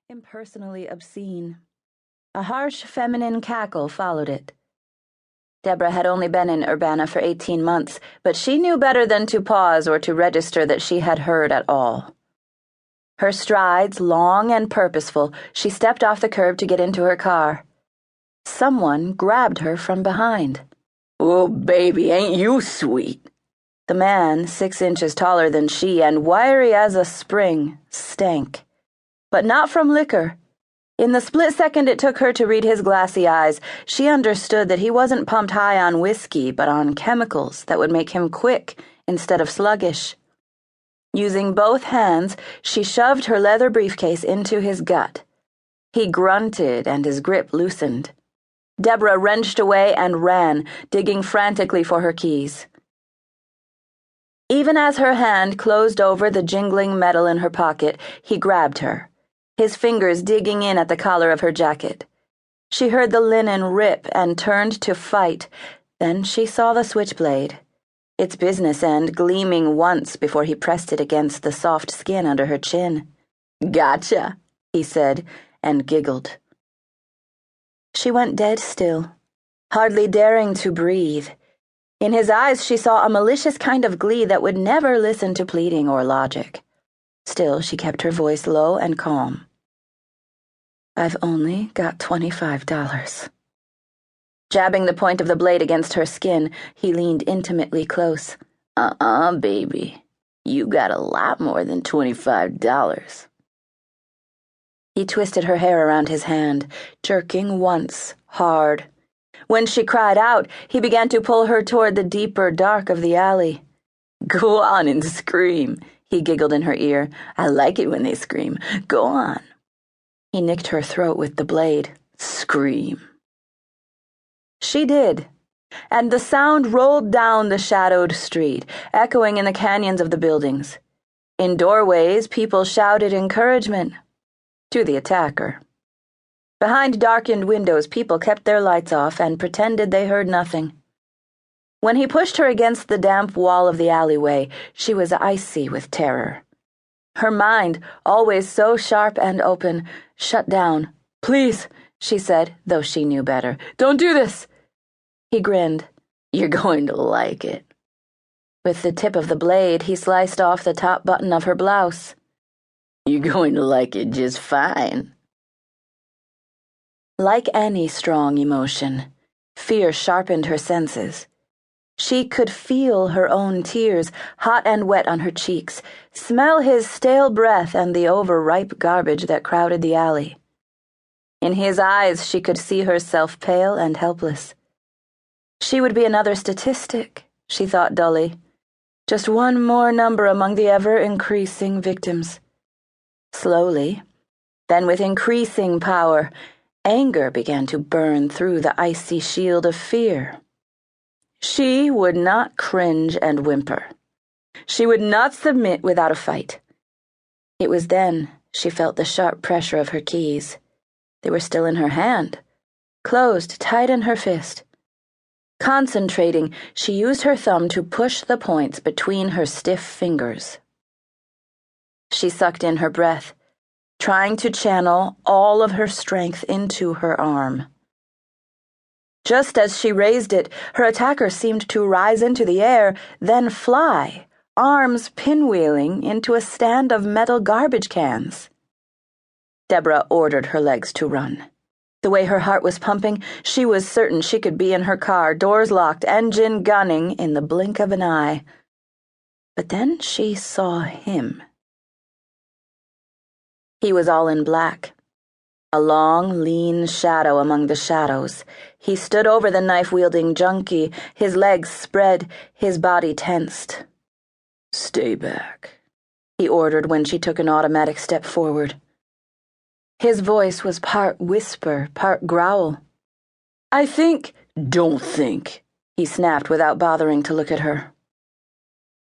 impersonally obscene. A harsh feminine cackle followed it. Deborah had only been in Urbana for 18 months, but she knew better than to pause or to register that she had heard at all. Her strides long and purposeful, she stepped off the curb to get into her car. Someone grabbed her from behind. "Oh, baby, ain't you sweet?" The man, 6 inches taller than she and wiry as a spring, stank. But not from liquor. In the split second it took her to read his glassy eyes, she understood that he wasn't pumped high on whiskey, but on chemicals that would make him quick instead of sluggish. Using both hands, she shoved her leather briefcase into his gut. He grunted and his grip loosened. Deborah wrenched away and ran, digging frantically for her keys. Even as her hand closed over the jingling metal in her pocket, he grabbed her, his fingers digging in at the collar of her jacket. She heard the linen rip and turned to fight. Then she saw the switchblade, its business end gleaming once before he pressed it against the soft skin under her chin. "Gotcha," he said, and giggled. She went dead still, hardly daring to breathe. In his eyes she saw a malicious kind of glee that would never listen to pleading or logic. Still, she kept her voice low and calm. "I've only got $25. Jabbing the point of the blade against her skin, he leaned intimately close. Baby. You got a lot more than $25. He twisted her hair around his hand, jerking once, hard. When she cried out, he began to pull her toward the deeper dark of the alley. "Go on and scream," he giggled in her ear. "I like it when they scream. Go on." He nicked her throat with the blade. "Scream." She did, and the sound rolled down the shadowed street, echoing in the canyons of the buildings. In doorways, people shouted encouragement to the attacker. Behind darkened windows, people kept their lights off and pretended they heard nothing. When he pushed her against the damp wall of the alleyway, she was icy with terror. Her mind, always so sharp and open, shut down. "Please," she said, though she knew better. "Don't do this." He grinned. "You're going to like it." With the tip of the blade, he sliced off the top button of her blouse. "You're going to like it just fine." Like any strong emotion, fear sharpened her senses. She could feel her own tears, hot and wet on her cheeks, smell his stale breath and the overripe garbage that crowded the alley. In his eyes, she could see herself pale and helpless. She would be another statistic, she thought dully. Just one more number among the ever-increasing victims. Slowly, then with increasing power, anger began to burn through the icy shield of fear. She would not cringe and whimper. She would not submit without a fight. It was then she felt the sharp pressure of her keys. They were still in her hand, closed tight in her fist. Concentrating, she used her thumb to push the points between her stiff fingers. She sucked in her breath, trying to channel all of her strength into her arm. Just as she raised it, her attacker seemed to rise into the air, then fly, arms pinwheeling into a stand of metal garbage cans. Deborah ordered her legs to run. The way her heart was pumping, she was certain she could be in her car, doors locked, engine gunning, in the blink of an eye. But then she saw him. He was all in black. A long, lean shadow among the shadows. He stood over the knife-wielding junkie, his legs spread, his body tensed. "Stay back," he ordered when she took an automatic step forward. His voice was part whisper, part growl. "I think—" "Don't think," he snapped without bothering to look at her.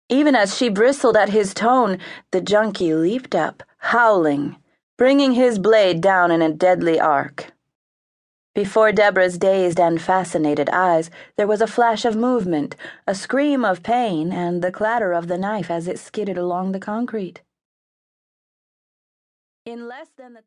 Even as she bristled at his tone, the junkie leaped up, howling, bringing his blade down in a deadly arc. Before Deborah's dazed and fascinated eyes, there was a flash of movement, a scream of pain, and the clatter of the knife as it skidded along the concrete. In less than the